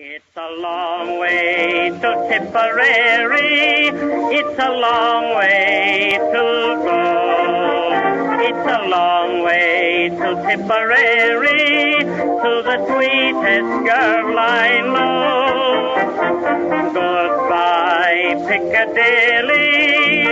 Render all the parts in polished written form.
It's a long way to Tipperary, it's a long way to go. It's a long way to Tipperary, to the sweetest girl I know. Goodbye Piccadilly,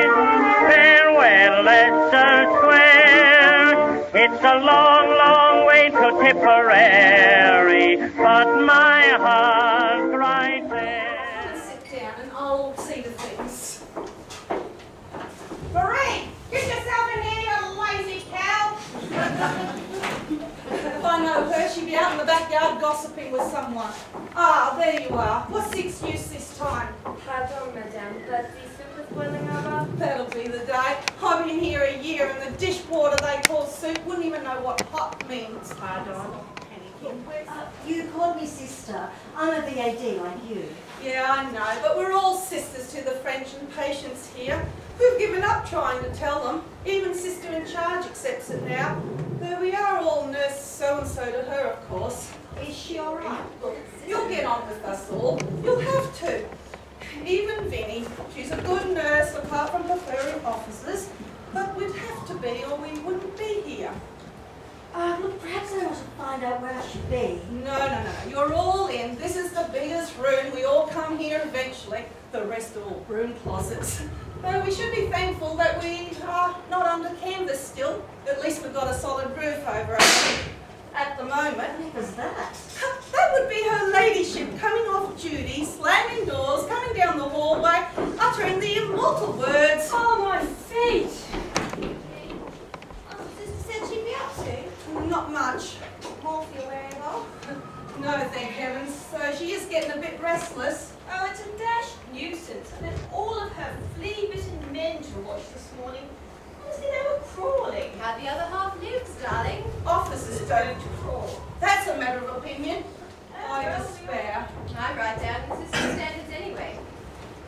farewell Leicester Square. It's a long, long way to Tipperary, but my heart's right there. Come and sit down and I'll see the things. Marie, get yourself in here, you lazy cow. If I know her, she'd be out in the backyard gossiping with someone. Ah, there you are. What's the excuse this time? Pardon, madame, but the soup is boiling over. That'll be the day. I've been here a year and the dishwater they call soup wouldn't even know what hot means. Pardon. You called me sister. I'm a VAD like you. Yeah, I know, but we're all sisters to the French and patients here. We've given up trying to tell them. Even sister in charge accepts it now. Though we are all nurse so-and-so to her, of course. Is she all right? Look, you'll get on with us all. You'll have to. Even Vinnie, she's a good nurse apart from preferring officers, but we'd have to be or we wouldn't be here. Look, perhaps I ought to find out where I should be. No. You're all in. This is the biggest room. We all come here eventually. The rest are all broom closets. Though we should be thankful that we are not under canvas still. At least we've got a solid roof over us at the moment. What was that? That would be her ladyship coming off duty, slamming doors, coming down the hallway, uttering the immortal words. Oh, my feet! Said she'd be up to? Not much. More for your wearing off? No, thank heavens. So she is getting a bit restless. Oh, it's a dashed nuisance. And then all of her flea-bitten men to watch this morning. Honestly, they were crawling. How the other half lives, darling. Officers don't crawl. That's a matter of opinion. I despair. I write down consistent standards anyway.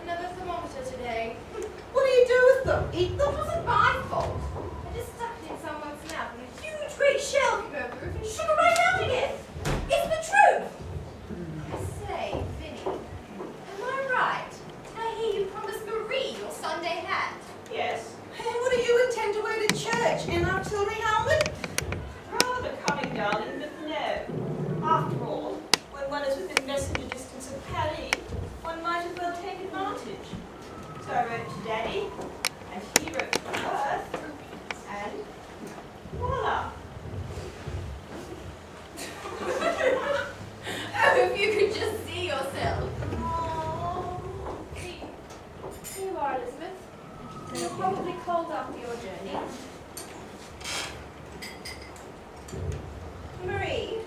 Another thermometer today. What do you do with them? Eat them? It wasn't my fault. I just stuck it in someone's mouth and a huge great shell came over the roof and shook it right out again. It's the truth. I say, Vinnie, am I right? Did I hear you promise Marie your Sunday hat? Yes. And what do you intend to wear to church? An artillery helmet? Rather coming, darling, but no. After all, when one is within messenger distance of Paris, one might as well take advantage. So I wrote to Daddy, and he wrote to Earth, and voila! Oh, if you could just see yourself. Oh. Here you are, Elizabeth. You're probably cold after your journey. Marie,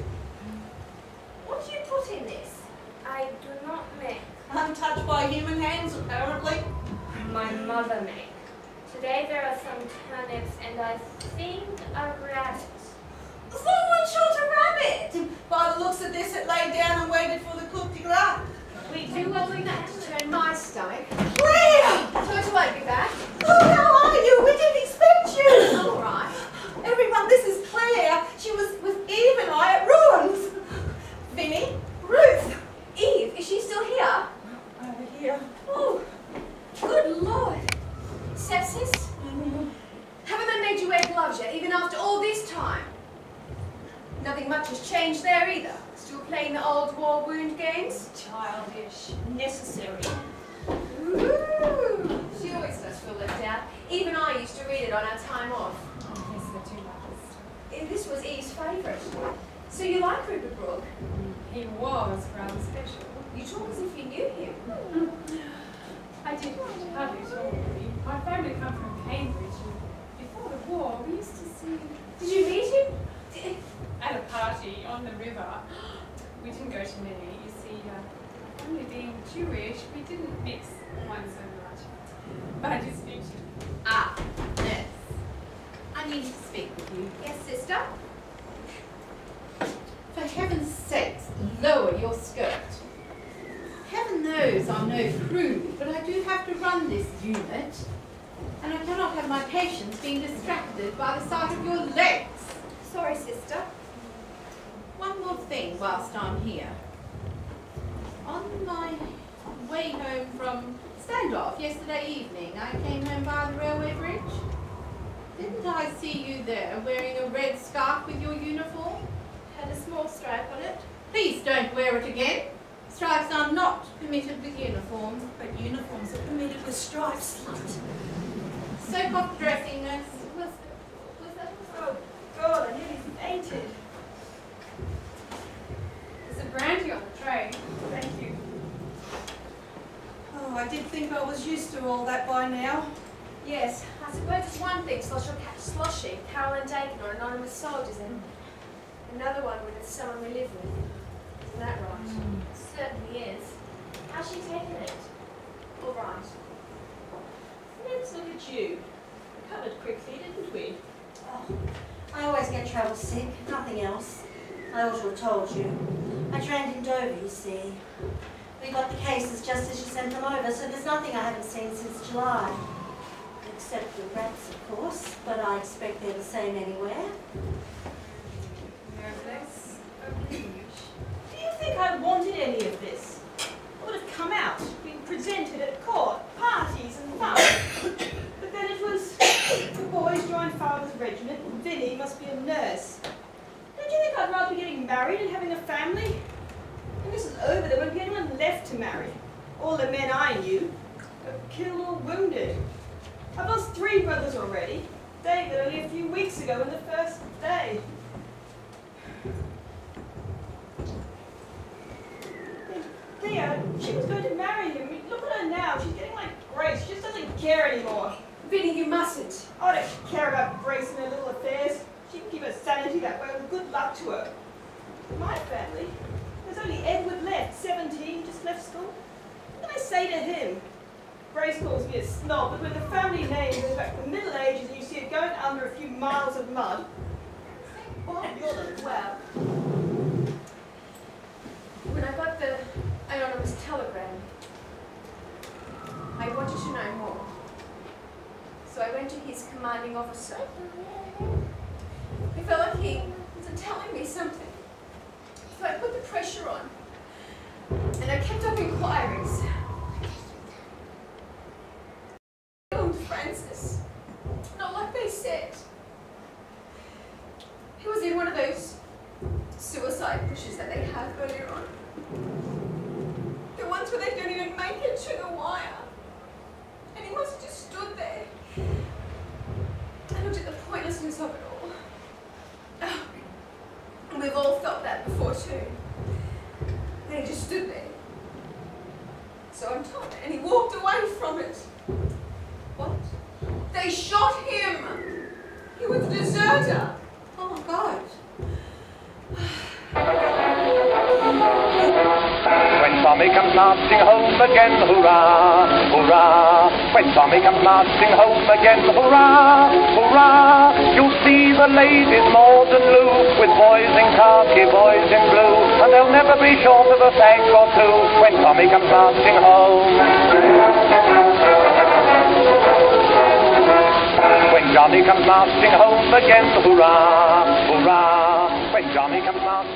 what do you put in this? I do not make. Untouched by human hands, apparently. My mother make. Today there are some turnips and I think a rabbit. Someone shot a rabbit! By the looks of this, it lay down and waited for the coup de grace. We do well enough to turn my stomach. Claire! So do I be back? Oh, how are you? We didn't expect you! All right. Everyone, this is Claire. She was with Eve and I at Ruins. Vinnie, Ruth. Eve, is she still here? Over here. Oh, good Lord. Sepsis? Haven't they made you wear gloves yet, even after all this time? Nothing much has changed there either. Still playing the old war wound games? Childish. Necessary. Ooh, she always does feel left out. Even I used to read it on our time off. Oh, yes, the two lovers. This was Eve's favourite. So you like Rupert Brooke? He was rather special. You talk as if you knew him. I did hardly told you. My family come from Cambridge, and before the war, we used to see Did you meet him? at a party on the river. We didn't go to many. You see, only being Jewish, we didn't mix one so much. But I did speak to him. Ah, yes. I need to speak with you. Yes, sister? For heaven's sakes, lower your skirt. Heaven knows I'm no prude, but I do have to run this unit. And I cannot have my patients being distracted by the sight of your legs. Sorry, sister. One more thing whilst I'm here. way home from standoff yesterday evening. I came home by the railway bridge. Didn't I see you there wearing a red scarf with your uniform? Had a small stripe on it. Please don't wear it again. Stripes are not permitted with uniforms. But uniforms are permitted with stripes, slut. Soak off dressing, nurse. Was that Oh, God, I nearly fainted. There's a brandy on the tray. Thank you. Oh, I did think I was used to all that by now. Yes, I suppose it's one thing Sloshy, Caroline Dakin or anonymous soldiers and another one with it's someone we live with. Isn't that right? It certainly is. How's she taking it? All right. Let's look at you. Recovered quickly, didn't we? Oh, I always get travel sick, nothing else. I ought to have told you. I trained in Dover, you see. We got the cases just as you sent them over, so there's nothing I haven't seen since July. Except the rats, of course, but I expect they're the same anywhere. No less oblige. Do you think I wanted any of this? I would have come out, been presented at court, parties and fun. But then it was, the boys joined father's regiment and Vinny must be a nurse. Don't you think I'd rather be getting married and having a family? When this is over, there won't be anyone left to marry. All the men I knew are killed or wounded. I've lost 3 brothers already. David only a few weeks ago on the first day. Thea, she was going to marry him. Look at her now. She's getting like Grace. She just doesn't care anymore. Vinny, you mustn't. I don't care about Grace and her little affairs. She can keep her sanity that way, and good luck to her. My family, there's only Edward left, 17, just left school. What can I say to him? Grace calls me a snob, but when the family name goes back to the Middle Ages and you see it going under a few miles of mud, oh, you're the well. When I got the anonymous telegram, I wanted to know more. So I went to his commanding officer. I felt like he wasn't telling me something. So I put the pressure on. And I kept up inquiries. Francis. Not like they said. He was in one of those suicide pushes that they have earlier on. The ones where they don't even make it to the wire. And he must have just stood there. I looked at the pointlessness of it all. Oh, and we've all felt that before too. And he just stood there. So I'm told, and he walked away from it. What? They shot him! He was a deserter! Oh my God. When Tommy comes marching home again, hurrah, hurrah. When Tommy comes marching home again, hurrah, hurrah. You'll see the ladies more than blue, with boys in khaki, boys in blue, and they'll never be short of a fag or two when Tommy comes marching home. When Johnny comes marching home again, hurrah, hurrah. When Johnny comes marching